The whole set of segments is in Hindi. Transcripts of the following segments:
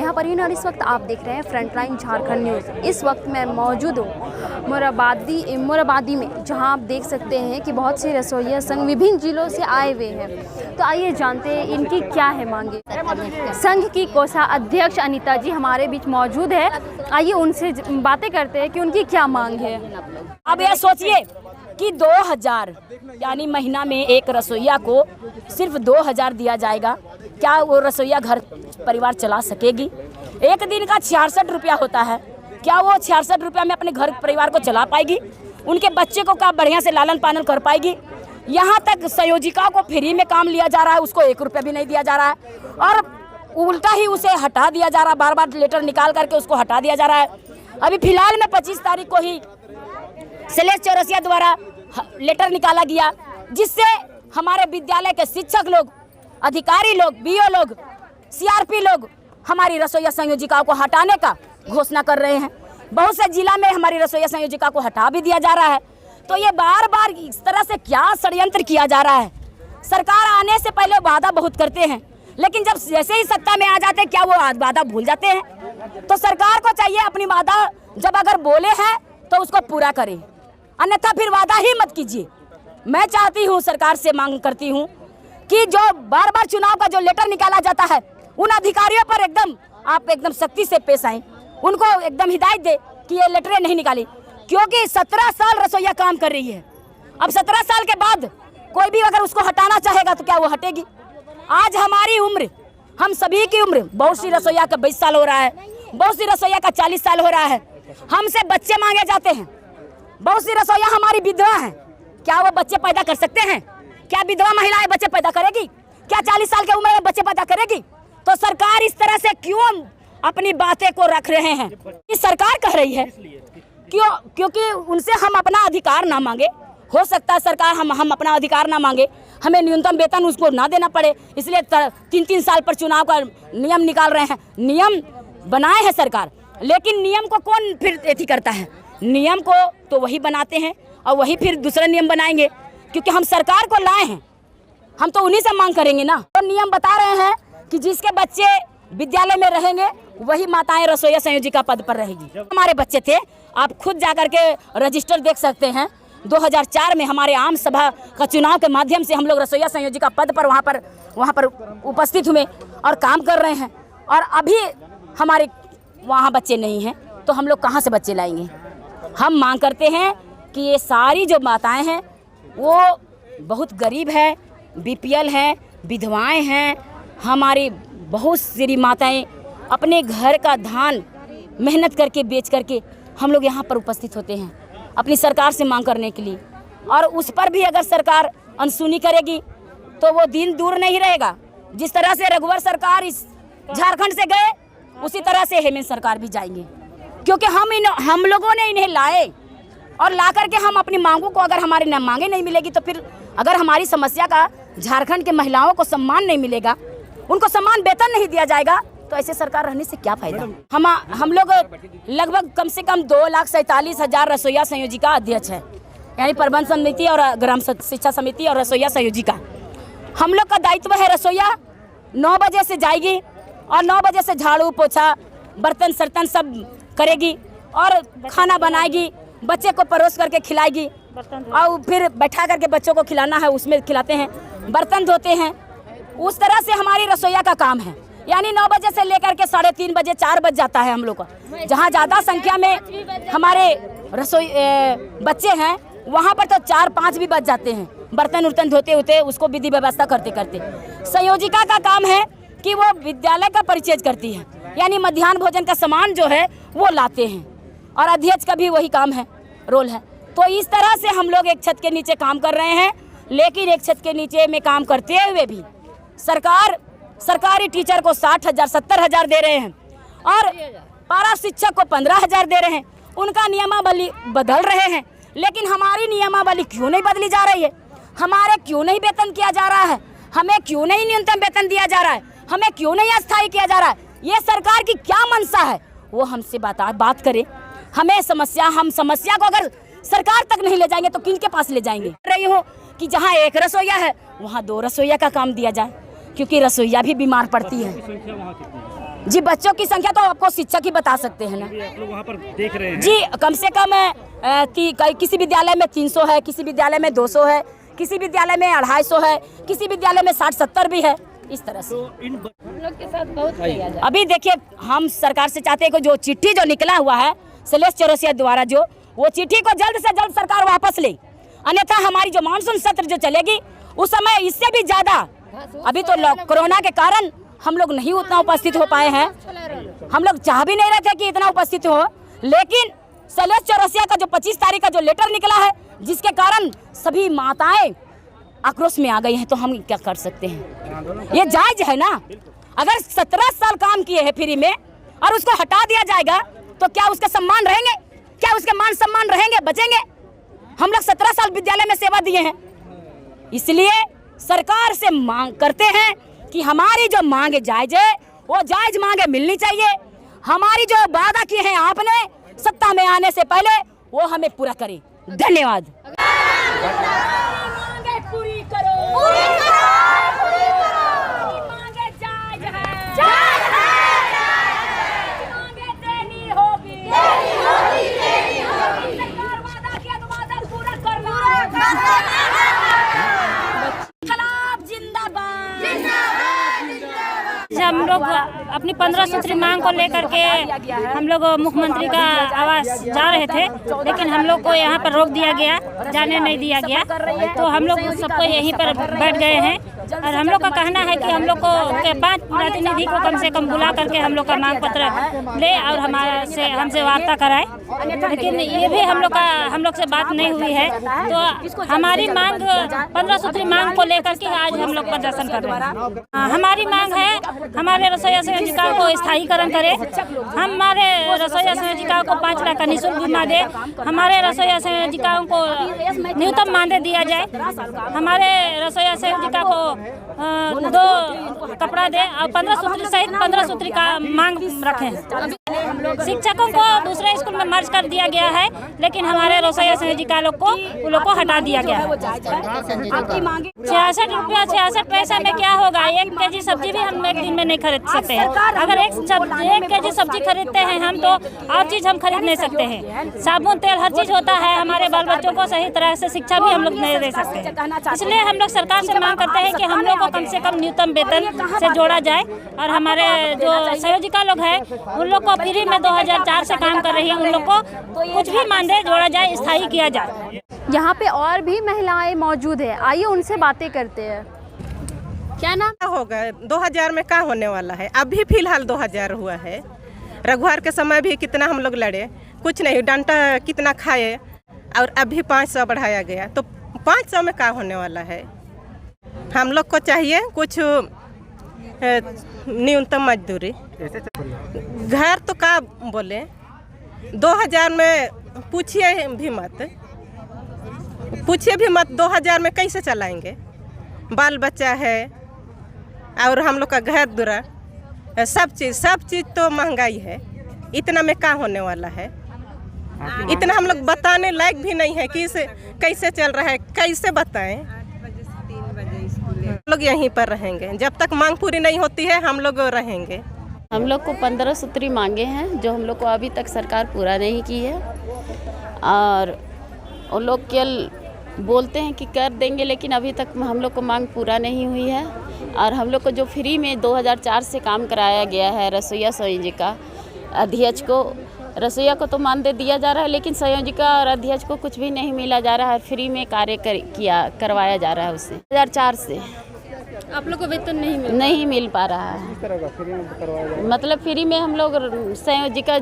यहाँ पर ही और इस वक्त आप देख रहे हैं फ्रंटलाइन झारखंड न्यूज़। इस वक्त मैं मौजूद हूँ मोराबादी में, जहाँ आप देख सकते हैं कि बहुत से रसोइया संघ विभिन्न जिलों से आए हुए हैं। तो आइए जानते हैं इनकी क्या है मांगे। संघ की कोषाध्यक्ष अनीता जी हमारे बीच मौजूद है, आइए उनसे बातें करते हैं कि उनकी क्या मांग है। अब यह सोचिए कि 2000 यानी महीना में एक रसोइया को सिर्फ 2000 दिया जाएगा, क्या वो रसोइया घर परिवार चला सकेगी? एक दिन का 66 रुपया होता है, क्या वो 66 रुपया में अपने घर परिवार को चला पाएगी? उनके बच्चे को क्या बढ़िया से लालन पालन कर पाएगी? यहाँ तक संयोजिका को फ्री में काम लिया जा रहा है, उसको 1 रुपया भी नहीं दिया जा रहा है और उल्टा ही उसे हटा दिया जा रहा है। बार बार लेटर निकाल करके उसको हटा दिया जा रहा है। अभी फिलहाल में 25 तारीख को ही शैलेश चौरसिया द्वारा लेटर निकाला गया, जिससे हमारे विद्यालय के शिक्षक लोग, अधिकारी लोग, बीओ लोग, सीआरपी लोग हमारी रसोइया संयोजिकाओं को हटाने का घोषणा कर रहे हैं। बहुत से जिला में हमारी रसोइया संयोजिका को हटा भी दिया जा रहा है। तो ये बार बार इस तरह से क्या षड्यंत्र किया जा रहा है? सरकार आने से पहले वादा बहुत करते हैं, लेकिन जब जैसे ही सत्ता में आ जाते हैं क्या वो वादा भूल जाते हैं? तो सरकार को चाहिए अपनी वादा जब अगर बोले हैं तो उसको पूरा करे, अन्यथा फिर वादा ही मत कीजिए। मैं चाहती हूँ, सरकार से मांग करती हूँ कि जो बार बार चुनाव का जो लेटर निकाला जाता है, उन अधिकारियों पर आप एकदम सख्ती से पेश आएं, उनको एकदम हिदायत दे कि ये लेटरें नहीं निकाली, क्योंकि 17 साल रसोइया काम कर रही है। अब 17 साल के बाद कोई भी अगर उसको हटाना चाहेगा तो क्या वो हटेगी? आज हमारी उम्र, हम सभी की उम्र, बहुत सी रसोइया का 20 साल हो रहा है, बहुत सी रसोइया का 40 साल हो रहा है। हमसे बच्चे मांगे जाते हैं। बहुत सी रसोइया हमारी विधवा हैं, क्या वो बच्चे पैदा कर सकते हैं? क्या विधवा महिलाएं बच्चे पैदा करेगी? क्या 40 साल की उम्र में बच्चे पैदा करेगी? तो सरकार इस तरह से क्यों अपनी बातें को रख रहे हैं? ये सरकार कह रही है क्योंकि उनसे हम अपना अधिकार ना मांगे। हो सकता है सरकार हम अपना अधिकार ना मांगे, हमें न्यूनतम वेतन उसको ना देना पड़े, इसलिए 3-3 साल पर चुनाव का नियम निकाल रहे हैं। नियम बनाए हैं सरकार, लेकिन नियम को कौन फिर एथी करता है? नियम को तो वही बनाते हैं और वही फिर दूसरा नियम बनाएंगे, क्योंकि हम सरकार को लाए हैं, हम तो उन्हीं से मांग करेंगे ना। तो नियम बता रहे हैं कि जिसके बच्चे विद्यालय में रहेंगे वही माताएं रसोइया संयोजिका पद पर रहेगी। हमारे बच्चे थे, आप खुद जाकर के रजिस्टर देख सकते हैं। 2004 में हमारे आम सभा का चुनाव के माध्यम से हम लोग रसोइया संयोजिका पद पर वहाँ पर उपस्थित हुए और काम कर रहे हैं, और अभी हमारे वहाँ बच्चे नहीं हैं, तो हम लोग कहाँ से बच्चे लाएंगे? हम मांग करते हैं कि ये सारी जो माताएं हैं वो बहुत गरीब है, बीपीएल हैं, विधवाएं हैं। हमारी बहुत सारी माताएं अपने घर का धान मेहनत करके बेच करके हम लोग यहाँ पर उपस्थित होते हैं अपनी सरकार से मांग करने के लिए, और उस पर भी अगर सरकार अनसुनी करेगी तो वो दिन दूर नहीं रहेगा। जिस तरह से रघुवर सरकार इस झारखंड से गए, उसी तरह से हेमंत सरकार भी जाएंगे, क्योंकि हम लोगों ने इन्हें लाए और ला करके हम अपनी मांगों को, अगर हमारी मांगे नहीं मिलेगी तो फिर अगर हमारी समस्या का झारखंड के महिलाओं को सम्मान नहीं मिलेगा, उनको सम्मान वेतन नहीं दिया जाएगा, तो ऐसे सरकार रहने से क्या फायदा? हम लोग लगभग कम से कम 2,47,000 रसोइया संयोजिका अध्यक्ष है, यानी प्रबंध समिति और ग्राम शिक्षा समिति और रसोइया संयोजिका। हम लोग का दायित्व है, रसोइया 9 बजे से जाएगी और 9 बजे से झाड़ू पोछा बर्तन सर्तन सब करेगी और खाना बनाएगी, बच्चे को परोस करके खिलाएगी, और फिर बैठा करके बच्चों को खिलाना है उसमें खिलाते हैं, बर्तन धोते हैं। उस तरह से हमारी रसोइया का काम है। यानी 9 बजे से लेकर के 3:30 बजे 4 बज जाता है हम लोग का। जहाँ ज़्यादा संख्या में हमारे बच्चे हैं वहाँ पर तो 4-5 भी बज जाते हैं, बर्तन उर्तन धोते होते, उसको विधि व्यवस्था करते करते। संयोजिका का काम है कि वो विद्यालय का परिचय करती है, यानी मध्याह्न भोजन का सामान जो है वो लाते हैं, और अध्यक्ष का भी वही काम है, रोल है। तो इस तरह से हम लोग एक छत के नीचे काम कर रहे हैं, लेकिन एक छत के नीचे में काम करते हुए भी सरकारी टीचर को 60,000 70,000 दे रहे हैं और पारा शिक्षक को 15,000 दे रहे हैं। उनका नियमावली बदल रहे हैं, लेकिन हमारी नियमावली क्यों नहीं बदली जा रही है? हमारे क्यों नहीं वेतन किया जा रहा है? हमें क्यों नहीं न्यूनतम वेतन दिया जा रहा है? हमें क्यों नहीं अस्थायी किया जा रहा है? ये सरकार की क्या मंशा है? वो हमसे बात करें। हम समस्या को अगर सरकार तक नहीं ले जाएंगे तो किनके पास ले जाएंगे? रही हूँ कि जहाँ एक रसोइया है वहाँ 2 रसोइया का काम दिया जाए, क्योंकि रसोइया भी बीमार पड़ती है। जी बच्चों की संख्या तो आपको शिक्षक ही बता सकते हैं ना। आप लोग वहाँ पर देख रहे हैं जी कम से कम किसी विद्यालय में 300 है, किसी विद्यालय में 200 है, किसी विद्यालय में 250 है, किसी विद्यालय में 60-70 भी है, इस तरह से। तो इन लोग के साथ बहुत अभी देखिए हम सरकार से चाहते हैं कि जो चिट्ठी जो निकला हुआ है शैलेश चौरसिया द्वारा वो चिट्ठी को जल्द से जल्द सरकार वापस ले, अन्यथा हमारी जो मानसून सत्र जो चलेगी उस समय इससे भी ज्यादा। अभी तो कोरोना के कारण हम लोग नहीं उतना उपस्थित हो पाए हैं, हम लोग चाह भी नहीं रहे थे कि इतना उपस्थित हो, लेकिन शैलेश चौरसिया का जो 25 तारीख का जो लेटर निकला है जिसके कारण सभी माताएं आक्रोश में आ गई हैं, तो हम क्या कर सकते हैं? ये जायज है ना? अगर 17 साल काम किए हैं फ्री में और उसको हटा दिया जाएगा तो क्या उसका सम्मान रहेंगे? क्या उसके मान सम्मान रहेंगे, बचेंगे? हम लोग 17 साल विद्यालय में सेवा दिए हैं, इसलिए सरकार से मांग करते हैं कि हमारी जो मांगे जायज है वो जायज मांगे मिलनी चाहिए। हमारी जो वादा किए हैं आपने सत्ता में आने से पहले वो हमें पूरा करें। धन्यवाद। मांगे पूरी करो, पूरी करो, पूरी करो। मांगे जायज है, जायज है। मांगे देनी होगी, देनी होगी, देनी होगी। सरकार वादा किया तो वादा पूरा करना। इंकलाब जिंदाबाद, जिंदाबाद, जिंदाबाद। हम लोग अपनी 15 सूत्री मांग को लेकर के हम लोग मुख्यमंत्री का आवास जा रहे थे, लेकिन हम लोग को यहाँ पर रोक दिया गया, जाने नहीं दिया गया। तो हम लोग सबको यहीं पर बैठ गए हैं और हम लोग का कहना है कि हम लोग को 5 प्रतिनिधि को कम से कम बुला करके हम लोग का मांग पत्र ले और हमसे वार्ता कराए, लेकिन ये भी हम लोग से बात नहीं हुई है। तो हमारी मांग 15 सूत्री मांग को लेकर के आज हम लोग प्रदर्शन कर रहे हैं। हमारी मांग है हमारे रसोईया संयोजिकाओं को स्थायीकरण करे, हमारे रसोईया संयोजिकाओं को 5 लाख का निःशुल्क बीमा दे, हमारे रसोईया संयोजिकाओं को न्यूनतम मानदेय दिया जाए, हमारे रसोईया संयोजिका को 2 कपड़ा दे और 15 सूत्री सहित 15 सूत्री का मांग रखें। शिक्षकों को दूसरे स्कूल में मर्ज कर दिया गया है, लेकिन हमारे रसोईया संयोजिका लोग को हटा दिया गया है। 66 रुपया 66 पैसा में क्या होगा? 1 केजी सब्जी भी हम एक दिन में नहीं खरीद सकते हैं। अगर 1 केजी सब्जी खरीदते हैं हम तो और चीज़ हम खरीद नहीं सकते हैं। साबुन तेल हर चीज़ होता है, हमारे बाल बच्चों को सही तरह से शिक्षा भी हम लोग नहीं दे सकते हैं। इसलिए हम लोग सरकार से मांग करते हैं कि हम लोग को कम से कम न्यूनतम वेतन से जोड़ा जाए और हमारे जो संयोजिका लोग हैं उन लोग को फ्री में 2004 से काम कर रही है, उन लोग को कुछ भी मानदेय जोड़ा जाए, स्थायी किया जाए। यहाँ पे और भी महिलाएं मौजूद है, आइए उनसे बातें करते हैं। क्या नाम होगा? 2000 में क्या होने वाला है? अभी फिलहाल 2000 हुआ है। रघुवार के समय भी कितना हम लोग लड़े, कुछ नहीं, डंडा कितना खाए और अभी 500 बढ़ाया गया, तो 500 में क्या होने वाला है? हम लोग को चाहिए कुछ न्यूनतम मजदूरी। घर तो क्या बोले, 2000 में पूछिए भी मत 2000 में कैसे चलाएंगे? बाल बच्चा है और हम लोग का घर दुरा, सब चीज़ तो महंगाई है। इतना में क्या होने वाला है? इतना हम लोग बताने लायक भी नहीं है कि इसे कैसे चल रहा है, कैसे बताएं? लोग यहीं पर रहेंगे जब तक मांग पूरी नहीं होती है, हम लोग रहेंगे। हम लोग को 15 सूत्री मांगे हैं जो हम लोग को अभी तक सरकार पूरा नहीं की है, और उन लोग केवल बोलते हैं कि कर देंगे, लेकिन अभी तक हम लोग को मांग पूरा नहीं हुई है। और हम लोग को जो फ्री में 2004 से काम कराया गया है रसोईया संयोजिका अध्यक्ष को, रसोईया को तो मानदेय दिया जा रहा है, लेकिन संयोजिका और अध्यक्ष को कुछ भी नहीं मिला जा रहा है। फ्री में कार्य करवाया जा रहा है उससे। 2004 से आप लोग को वेतन नहीं मिल पा रहा है। मतलब फ्री में हम लोग संयोजिका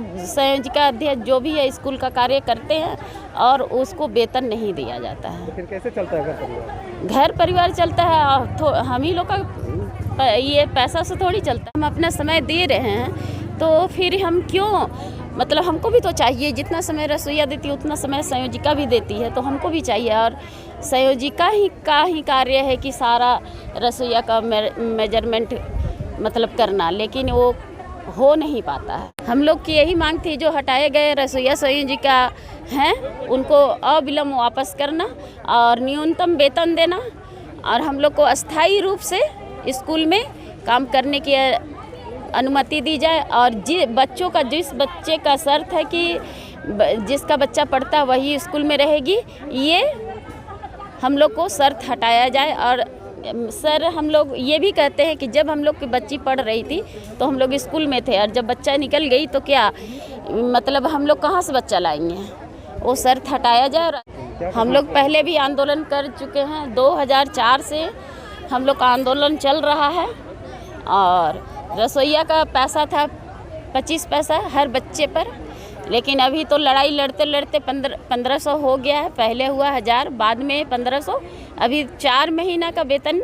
अध्यक्ष जो भी है स्कूल का कार्य करते हैं और उसको वेतन नहीं दिया जाता है। फिर कैसे चलता है घर परिवार? घर परिवार चलता है, हम ही लोग का ये पैसा से थोड़ी चलता है। हम अपना समय दे रहे हैं तो फिर हम क्यों, मतलब हमको भी तो चाहिए, जितना समय रसोईया देती है उतना समय संयोजिका भी देती है, तो हमको भी चाहिए। और संयोजिका का ही कार्य है कि सारा रसोईया का मेजरमेंट मतलब करना, लेकिन वो हो नहीं पाता है। हम लोग की यही मांग थी, जो हटाए गए रसोईया संयोजिका हैं उनको अविलंब वापस करना और न्यूनतम वेतन देना, और हम लोग को अस्थायी रूप से स्कूल में काम करने की अनुमति दी जाए और जिस बच्चे का शर्त है कि जिसका बच्चा पढ़ता है वही स्कूल में रहेगी, ये हम लोग को शर्त हटाया जाए। और सर हम लोग ये भी कहते हैं कि जब हम लोग की बच्ची पढ़ रही थी तो हम लोग स्कूल में थे, और जब बच्चा निकल गई तो क्या मतलब हम लोग कहाँ से बच्चा लाएंगे, वो शर्त हटाया जाए। और हम लोग पहले भी आंदोलन कर चुके हैं, 2004 से हम लोग का आंदोलन चल रहा है। और रसोइया का पैसा था 25 पैसा हर बच्चे पर, लेकिन अभी तो लड़ाई लड़ते लड़ते 1500 हो गया है। पहले हुआ 1000, बाद में 1500, अभी 4 महीना का वेतन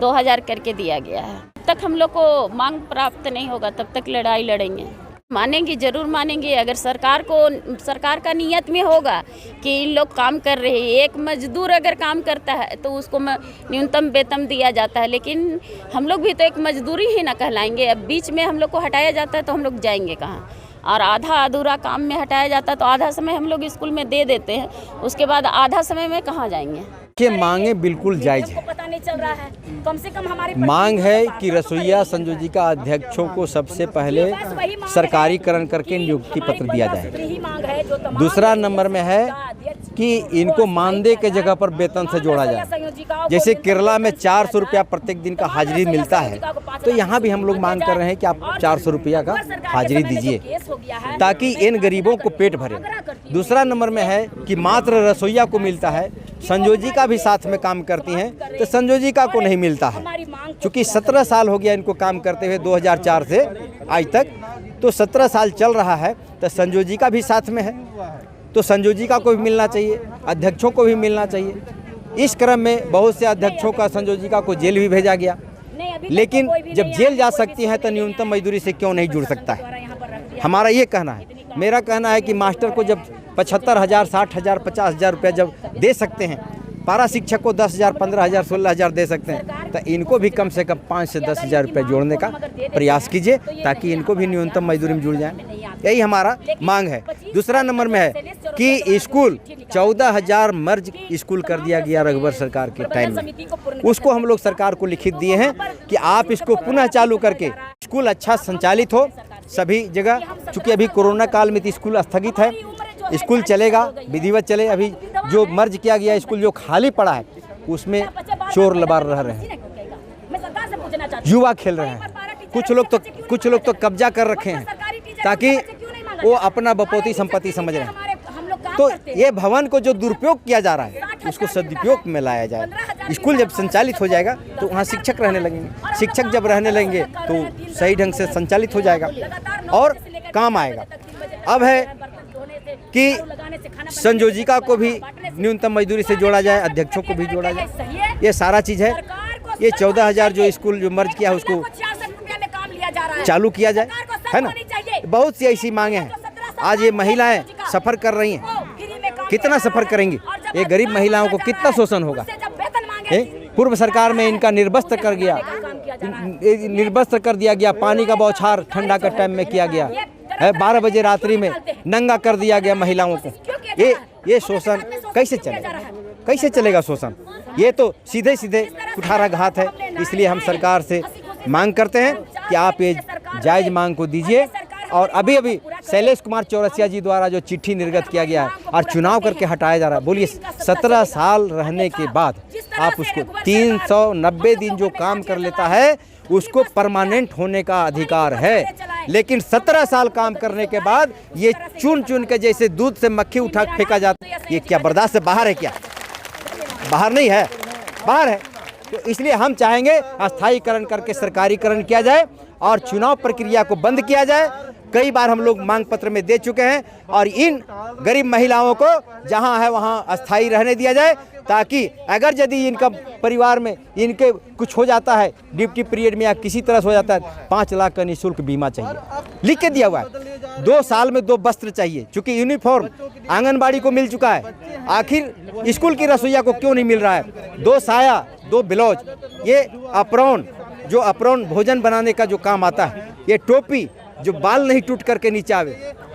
2000 करके दिया गया है। तब तक हम लोग को मांग प्राप्त नहीं होगा तब तक लड़ाई लड़ेंगे। मानेंगे, ज़रूर मानेंगे। अगर सरकार का नियत में होगा कि इन लोग काम कर रहे हैं, एक मजदूर अगर काम करता है तो उसको न्यूनतम वेतन दिया जाता है, लेकिन हम लोग भी तो एक मजदूरी ही ना कहलाएंगे। अब बीच में हम लोग को हटाया जाता है तो हम लोग जाएंगे कहाँ, और आधा अधूरा काम में हटाया जाता है तो आधा समय हम लोग स्कूल में दे देते हैं, उसके बाद आधा समय में कहाँ जाएंगे। के मांगे बिल्कुल जायज़ है। पता नहीं चल रहा है, कम से कम हमारी मांग है कि रसोइया संयोजिका अध्यक्षों को सबसे पहले सरकारीकरण करके नियुक्ति पत्र दिया जाए। दूसरा नंबर में है कि इनको मानदेय के जगह पर वेतन से जोड़ा जाए। जैसे केरला में 400 रुपया प्रत्येक दिन का हाजिरी मिलता है, तो यहाँ भी हम लोग मांग कर रहे हैं कि आप 400 रुपया का हाजिरी दीजिए ताकि इन गरीबों को पेट भरे। दूसरा नंबर में है कि मात्र रसोइया को मिलता है, संयोजिका भी साथ में काम करती हैं तो संयोजिका को नहीं मिलता है। चूँकि 17 साल हो गया इनको काम करते हुए 2004 से आज तक, तो 17 साल चल रहा है तो संयोजिका भी साथ में है, तो संयोजिका को भी मिलना चाहिए, अध्यक्षों को भी मिलना चाहिए। इस क्रम में बहुत से अध्यक्षों का संयोजिका को जेल भी भेजा गया, लेकिन जब जेल जा सकती है तो न्यूनतम मजदूरी से क्यों नहीं जुड़ सकता है, हमारा ये कहना है। मेरा कहना है कि मास्टर को जब 75,000, 60,000, 50,000 रुपया जब दे सकते हैं, पारा शिक्षक को 10,000, 15,000, 16,000 दे सकते हैं, तो इनको भी कम से कम 5 से 10,000 रुपये जोड़ने का प्रयास कीजिए ताकि इनको भी न्यूनतम मजदूरी में जुड़ जाए। यही हमारा मांग है। दूसरा नंबर में है कि स्कूल 14,000 मर्ज स्कूल कर दिया गया रघुवर सरकार के टाइम में, उसको हम लोग सरकार को लिखित दिए हैं कि आप इसको पुनः चालू करके स्कूल अच्छा संचालित हो सभी जगह। चूँकि अभी कोरोना काल में स्कूल स्थगित है, स्कूल चलेगा, विधिवत चले। अभी जो मर्ज किया गया स्कूल जो खाली पड़ा है उसमें चोर लबार रह रहे हैं, युवा खेल रहे हैं, कुछ लोग तो कब्जा कर रखे हैं ताकि वो अपना बपौती संपत्ति समझ रहे हैं। तो ये भवन को जो दुरुपयोग किया जा रहा है उसको सदुपयोग में लाया जाए। स्कूल जब संचालित हो जाएगा तो वहाँ शिक्षक रहने लगेंगे, शिक्षक जब रहने लगेंगे तो सही ढंग से संचालित हो जाएगा और काम आएगा। अब है कि संयोजिका को भी न्यूनतम मजदूरी से जोड़ा जाए, अध्यक्षों को भी जोड़ा जाए, ये सारा चीज़ है। ये 14,000 जो स्कूल जो मर्ज किया है उसको चालू किया जाए, है ना। बहुत सी ऐसी मांगे हैं। आज ये महिलाएं सफ़र कर रही हैं, कितना सफ़र करेंगी, ये गरीब महिलाओं को कितना शोषण होगा। पूर्व सरकार में इनका निर्वस्त्र कर दिया गया, पानी का बौछार ठंडा के टाइम में किया गया है, 12 बजे रात्रि में नंगा कर दिया गया महिलाओं को। ये शोषण कैसे चलेगा, कैसे चलेगा शोषण? ये तो सीधे सीधे कुठाराघात है। इसलिए हम सरकार से मांग करते हैं कि आप ये जायज़ मांग को दीजिए। और अभी शैलेश कुमार चौरसिया जी द्वारा जो चिट्ठी निर्गत किया गया है और चुनाव करके हटाया जा रहा है, बोलिए 17 साल रहने के बाद आप उसको 390 दिन जो काम कर लेता है उसको परमानेंट होने का अधिकार है, लेकिन 17 साल काम करने के बाद ये चुन चुन के जैसे दूध से मक्खी उठा फेंका जाता है, ये क्या बर्दाश्त से बाहर है? क्या बाहर नहीं है, बाहर है। तो इसलिए हम चाहेंगे अस्थायीकरण करके सरकारीकरण किया जाए और चुनाव प्रक्रिया को बंद किया जाए। कई बार हम लोग मांग पत्र में दे चुके हैं और इन गरीब महिलाओं को जहां है वहां अस्थायी रहने दिया जाए, ताकि अगर यदि इनका परिवार में इनके कुछ हो जाता है ड्यूटी पीरियड में या किसी तरह से हो जाता है, 5 लाख का निःशुल्क बीमा चाहिए, लिख के दिया हुआ है। 2 साल में 2 वस्त्र चाहिए, चूँकि यूनिफॉर्म आंगनबाड़ी को मिल चुका है, आखिर स्कूल की रसोइया को क्यों नहीं मिल रहा है? 2 साया, 2 ब्लाउज, ये अप्रोन जो अप्रोन भोजन बनाने का जो काम आता है, ये टोपी जो बाल नहीं टूट करके नीचे आवे,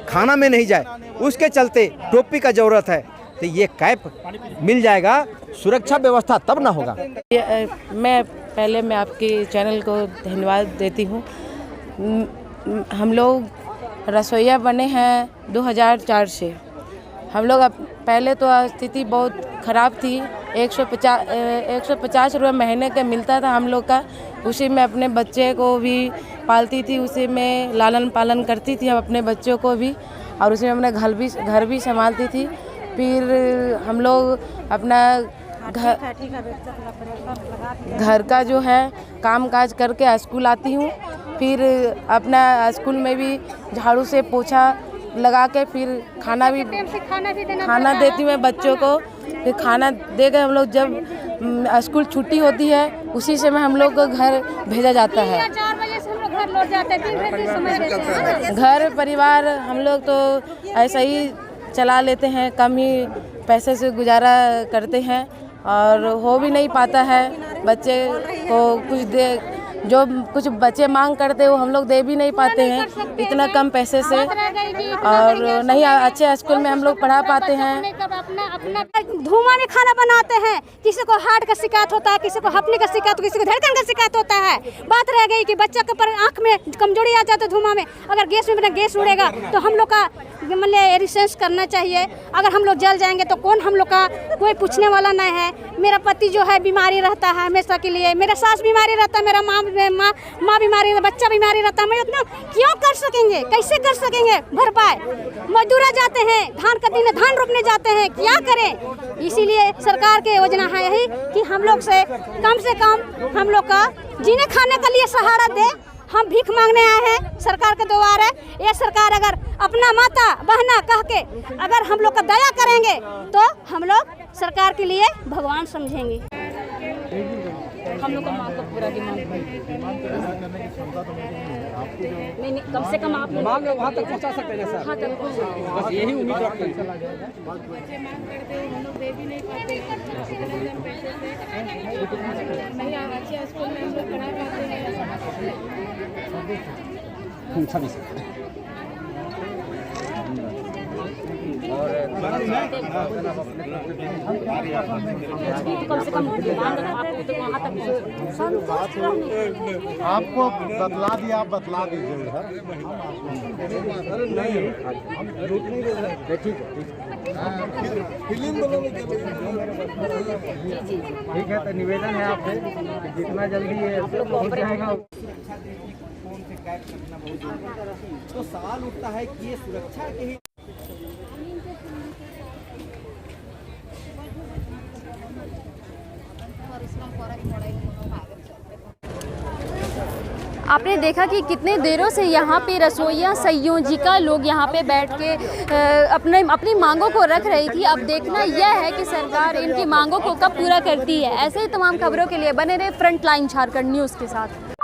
खाना में नहीं जाए, उसके चलते टोपी का ज़रूरत है। तो ये कैप मिल जाएगा, सुरक्षा व्यवस्था तब ना होगा। मैं आपके चैनल को धन्यवाद देती हूँ हम लोग रसोइया बने हैं 2004 से। हम लोग पहले तो स्थिति बहुत ख़राब थी। 150 रुपये महीने का मिलता था हम लोग का, उसी में अपने बच्चे को भी पालती थी, उसी में लालन पालन करती थी हम अपने बच्चों को भी, और उसी में अपने घर भी संभालती थी। फिर हम लोग अपना घर का जो है काम काज करके स्कूल आती हूँ। फिर अपना स्कूल में भी झाड़ू से पोछा लगा के फिर खाना देती हूँ मैं बच्चों को। फिर खाना दे के हम लोग जब स्कूल छुट्टी होती है उसी समय हम लोग को घर भेजा जाता है। घर परिवार हम लोग तो ऐसा ही चला लेते हैं, कम ही पैसे से गुजारा करते हैं और हो भी नहीं पाता है। बच्चे को जो कुछ बच्चे मांग करते वो हम लोग दे भी नहीं पाते हैं इतना कम पैसे से, और नहीं अच्छे स्कूल में हम लोग पढ़ा पाते हैं। धुआं में खाना बनाते हैं, किसी को हार्ट का शिकायत होता है, किसी को हपने का शिकायत, किसी को धड़कन का शिकायत होता है। बात रह गई कि बच्चा के पर आँख में कमजोरी आ जाती है धुआं में, अगर गैस में गैस उड़ेगा तो हम लोग का मतलब रिसर्च करना चाहिए। अगर हम लोग जल जाएंगे तो कौन हम लोग का कोई पूछने वाला नहीं है। मेरा पति जो है बीमारी रहता है हमेशा के लिए, मेरा सास बीमारी रहता है, मेरा माँ बीमारी रहता, बच्चा बीमारी रहता है। मैं उतना क्यों कर सकेंगे, कैसे कर सकेंगे भरपाई? मजदूरा जाते हैं, धान का दिन धान रोपने जाते हैं, क्या करें? इसीलिए सरकार के योजना है यही कि हम लोग से कम हम लोग का जीने खाने के लिए सहारा दे। हम भीख मांगने आए हैं सरकार के द्वारा। ये सरकार अगर अपना माता बहना कह के अगर हम लोग का दया करेंगे तो हम लोग सरकार के लिए भगवान समझेंगे। हम लोग का मांग का पूरा डिमांड नहीं, कम से कम आप मांग वहाँ तक पहुँचा सकते हैं सर। हाँ तक बस यही उम्मीद रखते हैं। कम से कम आपको बतला दिया, आप बतला दीजिए ठीक है, तो निवेदन है आपसे जितना जल्दी ये हो जाएगा। तो सवाल उठता है कि ये सुरक्षा के ही आपने देखा कि कितने देरों से यहाँ पे रसोइया संयोजिका लोग यहाँ पे बैठ के अपनी मांगों को रख रही थी। अब देखना यह है कि सरकार इनकी मांगों को कब पूरा करती है। ऐसे ही तमाम खबरों के लिए बने रहे फ्रंटलाइन झारखंड न्यूज़ के साथ।